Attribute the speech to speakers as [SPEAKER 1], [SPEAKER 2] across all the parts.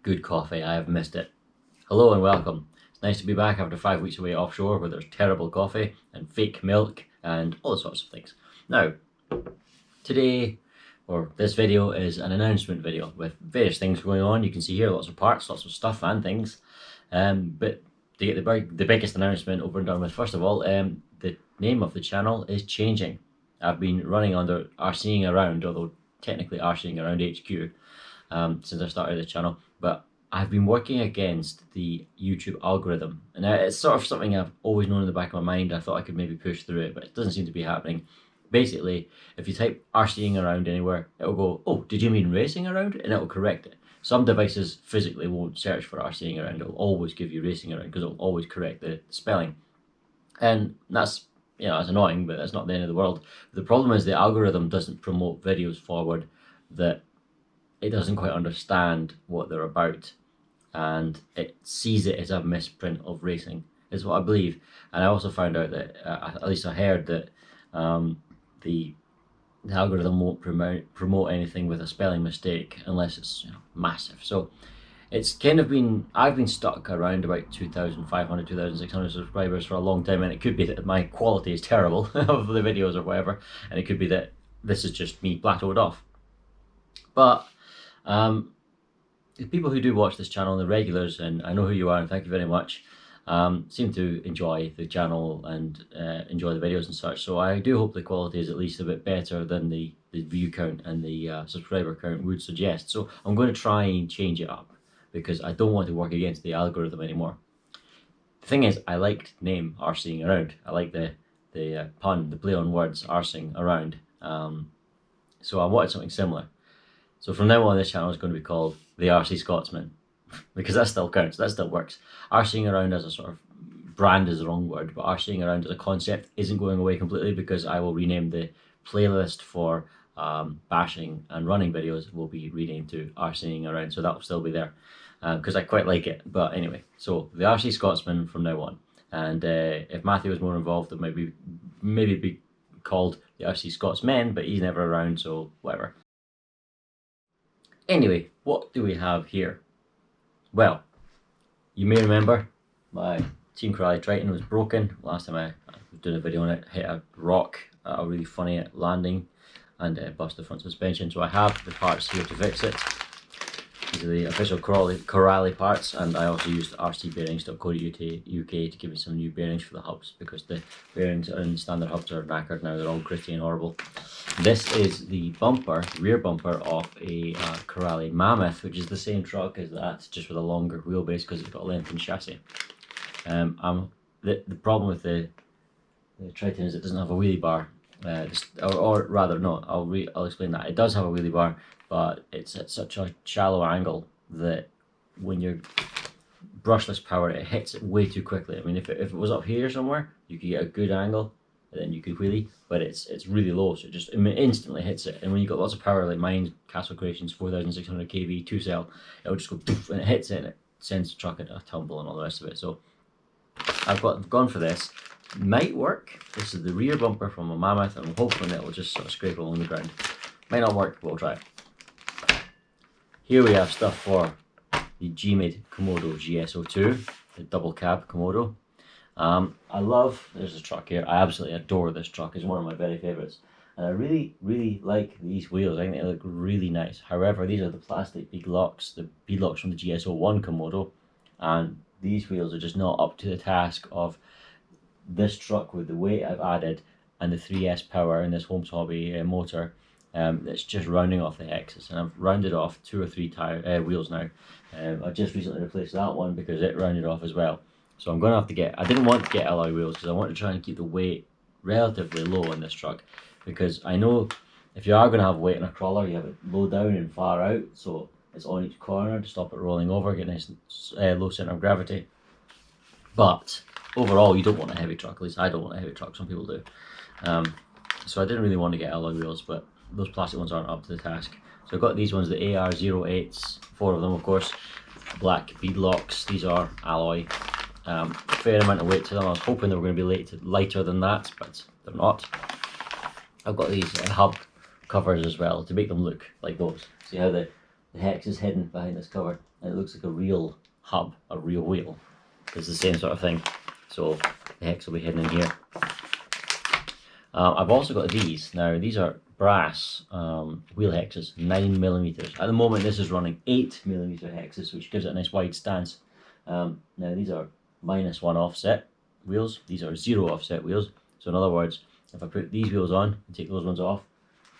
[SPEAKER 1] Good coffee, I have missed it. Hello and welcome. It's nice to be back after 5 weeks away offshore where there's terrible coffee and fake milk and all sorts of things. Now, today, or this video is an announcement video with various things going on. You can see here lots of parts, lots of stuff and things. But to get the biggest announcement over and done with, first of all, the name of the channel is changing. I've been running under RCing Around, although technically RCing Around HQ, since I started the channel, but I've been working against the YouTube algorithm, and it's sort of something I've always known in the back of my mind. I thought I could maybe push through it, but it doesn't seem to be happening. Basically, if you type RCing Around anywhere, it'll go, oh, did you mean racing around? And it'll correct it. Some devices physically won't search for RCing Around, it'll always give you racing around because it'll always correct the spelling. And that's, that's annoying, but that's not the end of the world. The problem is the algorithm doesn't promote videos forward that it doesn't quite understand what they're about, and it sees it as a misprint of racing, is what I believe. And I also found out that, at least I heard that the algorithm won't promote anything with a spelling mistake unless it's massive. So it's kind of been, I've been stuck around about 2,500, 2,600 subscribers for a long time, and it could be that my quality is terrible of the videos or whatever, and it could be that this is just me plateaued off. But the people who do watch this channel, the regulars, and I know who you are and thank you very much, seem to enjoy the channel and enjoy the videos and such. So I do hope the quality is at least a bit better than the view count and the subscriber count would suggest. So I'm going to try and change it up because I don't want to work against the algorithm anymore. The thing is, I liked the name RCing Around. I like the pun, the play on words, RCing Around. So I wanted something similar. So from now on, this channel is going to be called the RC Scotsman, because that still counts, that still works. RCing Around as a sort of brand is the wrong word, but RCing Around as a concept isn't going away completely, because I will rename the playlist for bashing and running videos will be renamed to RCing Around, so that will still be there, because I quite like it. But anyway, so the RC Scotsman from now on, and if Matthew was more involved, it might be maybe be called the RC Scotsmen, but he's never around, so whatever. Anyway, what do we have here? Well, you may remember my Team Corrali Triton was broken. Last time I was doing a video on it, hit a rock at a really funny landing and bust the front suspension. So I have the parts here to fix it. These are the official Corrali parts, and I also used RCbearings.co.uk to give me some new bearings for the hubs, because the bearings in standard hubs are knackered now, they're all gritty and horrible. This is the bumper, rear bumper of a Corrali Mammoth, which is the same truck as that, just with a longer wheelbase because it's got a lengthened chassis. The problem with the Triton is it doesn't have a wheelie bar, or rather, no, I'll explain that. It does have a wheelie bar, but it's at such a shallow angle that when you're brushless power, it hits it way too quickly. I mean, if it was up here somewhere, you could get a good angle, and then you could wheelie, but it's really low, so it just instantly hits it. And when you've got lots of power like mine, Castle Creations 4600 kV 2-cell, it'll just go poof, and it hits it, and it sends the truck into a tumble and all the rest of it. So I've gone for this. Might work. This is the rear bumper from a Mammoth, and I'm hoping it will just sort of scrape along the ground. Might not work, but we'll try it. Here we have stuff for the G-Made Komodo GSO2, the double cab Komodo. There's a truck here, I absolutely adore this truck, it's one of my very favourites. And I really like these wheels, I think they look really nice. However, these are the plastic beadlocks, the beadlocks from the GSO1 Komodo, and these wheels are just not up to the task of this truck with the weight I've added and the 3S power and this Holmes Hobby motor. It's just rounding off the hexes, and I've rounded off 2 or 3 wheels now. I just recently replaced that one because it rounded off as well. So I'm going to have to get, I didn't want to get alloy wheels because I want to try and keep the weight relatively low on this truck, because I know if you are going to have weight in a crawler, you have it low down and far out, so it's on each corner to stop it rolling over, get nice low center of gravity. But overall, you don't want a heavy truck, at least I don't want a heavy truck, some people do. So I didn't really want to get alloy wheels, but those plastic ones aren't up to the task. So I've got these ones, the AR08s, 4 of them of course, black beadlocks. These are alloy. Fair amount of weight to them. I was hoping they were going to be lighter than that, but they're not. I've got these hub covers as well to make them look like those. See how the the hex is hidden behind this cover, and it looks like a real hub, a real wheel. It's the same sort of thing, so the hex will be hidden in here. I've also got these. Now these are brass wheel hexes, 9mm. At the moment this is running 8mm hexes, which gives it a nice wide stance. Now these are -1 offset wheels, these are 0 offset wheels. So in other words, if I put these wheels on and take those ones off,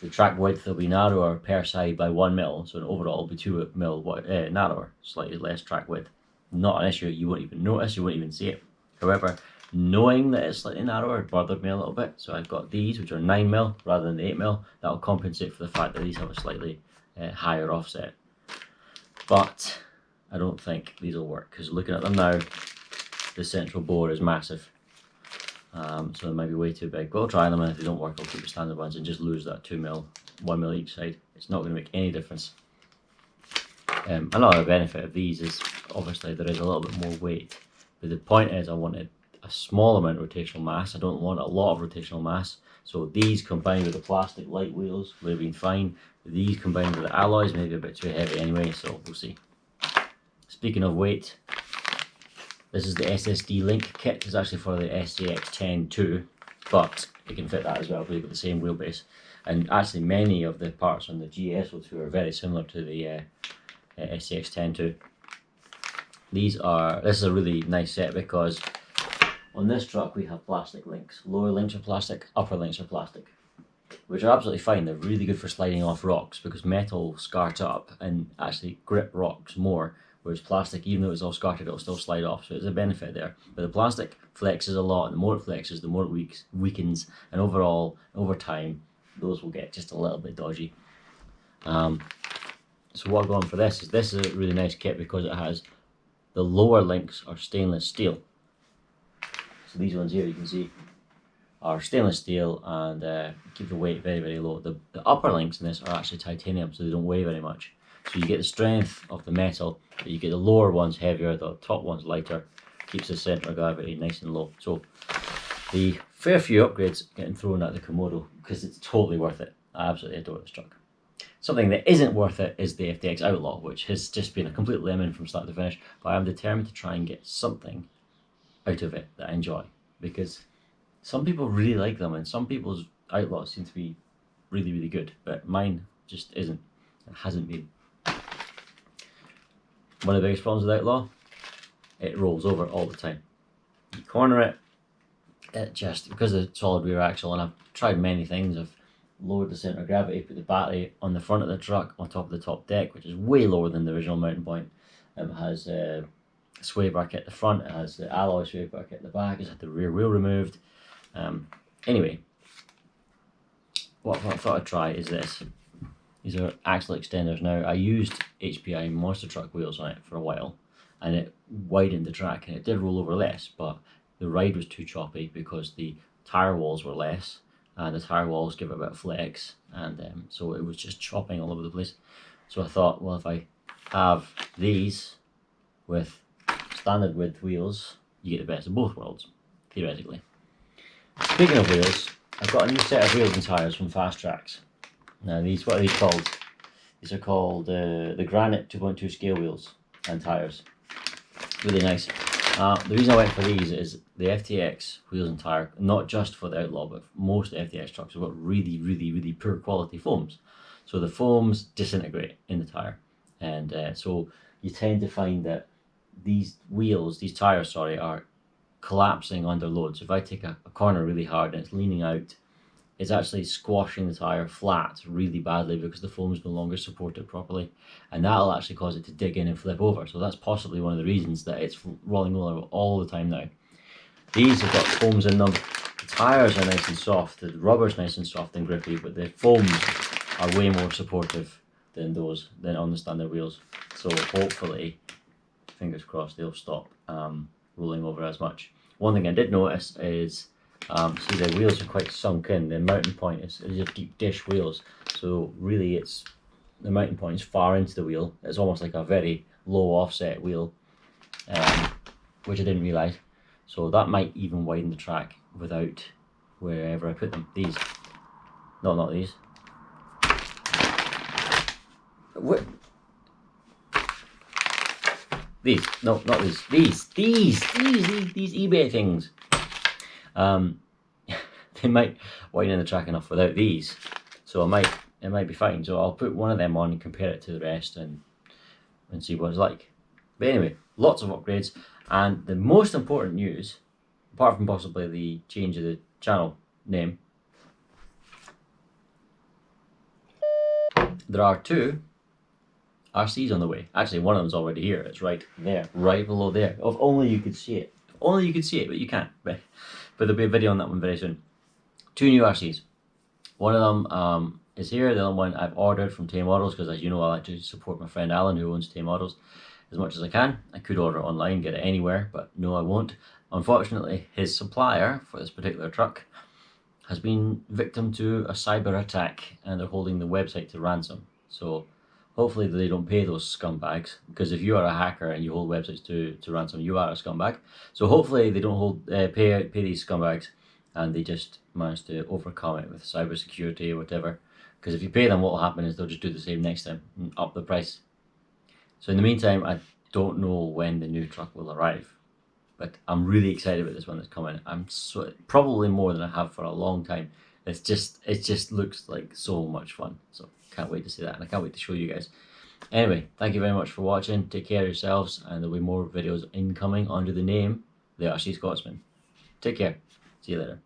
[SPEAKER 1] the track width will be narrower per side by 1mm, so overall it'll be 2mm narrower, slightly less track width. Not an issue, you won't even notice, you won't even see it. However, knowing that it's slightly narrower bothered me a little bit, so I've got these, which are 9mm rather than the 8mm. That'll compensate for the fact that these have a slightly higher offset. But I don't think these will work, because looking at them now, the central bore is massive. So they might be way too big. But I'll try them, and if they don't work, I'll keep the standard ones and just lose that 2mm, 1mm each side. It's not going to make any difference. Another benefit of these is obviously there is a little bit more weight. But the point is I wanted a small amount of rotational mass. I don't want a lot of rotational mass. So these combined with the plastic light wheels would have been fine. These combined with the alloys may be a bit too heavy anyway, so we'll see. Speaking of weight, this is the SSD link kit. It's actually for the SCX-10 but it can fit that as well because you've got the same wheelbase. And actually many of the parts on the GSO2 are very similar to the SCX-10 This is a really nice set because on this truck we have plastic links. Lower links are plastic, upper links are plastic, which are absolutely fine. They're really good for sliding off rocks because metal scarts up and actually grip rocks more, whereas plastic, even though it's all scarted, it'll still slide off, so there's a benefit there. But the plastic flexes a lot, and the more it flexes, the more it weakens, and overall, over time, those will get just a little bit dodgy. So what I've gone for this is a really nice kit because it has the lower links are stainless steel. So these ones here you can see are stainless steel and keep the weight very, very low. The upper links in this are actually titanium, so they don't weigh very much. So you get the strength of the metal, but you get the lower ones heavier, the top ones lighter, keeps the centre of gravity nice and low. So the fair few upgrades getting thrown at the Komodo because it's totally worth it. I absolutely adore this truck. Something that isn't worth it is the FTX Outlaw, which has just been a complete lemon from start to finish, but I'm determined to try and get something out of it that I enjoy, because some people really like them and some people's Outlaws seem to be really, really good, but mine just isn't. It hasn't been. One of the biggest problems with Outlaw, it rolls over all the time. You corner it, it just, because of the solid rear axle, and I've tried many things, I've lowered the centre of gravity, put the battery on the front of the truck on top of the top deck, which is way lower than the original mounting point. It has a sway bar kit at the front, it has the alloy sway bar kit at the back, it's had the rear wheel removed. Anyway, what I thought I'd try is this. These are axle extenders. Now, I used HPI monster truck wheels on it for a while, and it widened the track, and it did roll over less, but the ride was too choppy because the tyre walls were less, and the tyre walls give it a bit of flex, and so it was just chopping all over the place. So I thought, well, if I have these with standard width wheels, you get the best of both worlds, theoretically. Speaking of wheels, I've got a new set of wheels and tyres from Fast Tracks. Now these, what are these called? These are called the Granite 2.2 scale wheels and tyres. Really nice. The reason I went for these is the FTX wheels and tyre, not just for the Outlaw, but most FTX trucks have got really, really, really poor quality foams. So the foams disintegrate in the tyre, and so you tend to find that these tyres, are collapsing under load. So if I take a corner really hard and it's leaning out, it's actually squashing the tyre flat really badly because the foams no longer support it properly, and that'll actually cause it to dig in and flip over. So that's possibly one of the reasons that it's rolling over all the time now. These have got foams in them. The tyres are nice and soft, the rubber's nice and soft and grippy, but the foams are way more supportive than on the standard wheels. So hopefully, fingers crossed, they'll stop rolling over as much. One thing I did notice is see, the wheels are quite sunk in. The mounting point is just deep dish wheels, so really the mounting point is far into the wheel. It's almost like a very low offset wheel, which I didn't realise. So that might even widen the track without wherever I put them. These, not these. What? These. No, not these. These eBay things. They might widen the track enough without these, so it might be fine. So I'll put one of them on and compare it to the rest and see what it's like. But anyway, lots of upgrades, and the most important news, apart from possibly the change of the channel name, there are 2 RCs on the way. Actually, one of them's already here. It's right there, right below there. If only you could see it. If only you could see it, but you can't. But there'll be a video on that one very soon. 2 new RCs. One of them is here. The other one I've ordered from Tay Models, because as you know, I like to support my friend Alan, who owns Tay Models, as much as I can. I could order it online, get it anywhere, but no, I won't. Unfortunately, his supplier for this particular truck has been victim to a cyber attack, and they're holding the website to ransom. So hopefully they don't pay those scumbags, because if you are a hacker and you hold websites to ransom, you are a scumbag. So hopefully they don't pay these scumbags, and they just manage to overcome it with cybersecurity or whatever. Because if you pay them, what will happen is they'll just do the same next time and up the price. So in the meantime, I don't know when the new truck will arrive, but I'm really excited about this one that's coming. I'm probably more than I have for a long time. It just looks like so much fun. So can't wait to see that, and I can't wait to show you guys. Anyway, thank you very much for watching. Take care of yourselves, and there'll be more videos incoming under the name The RC Scotsman. Take care. See you later.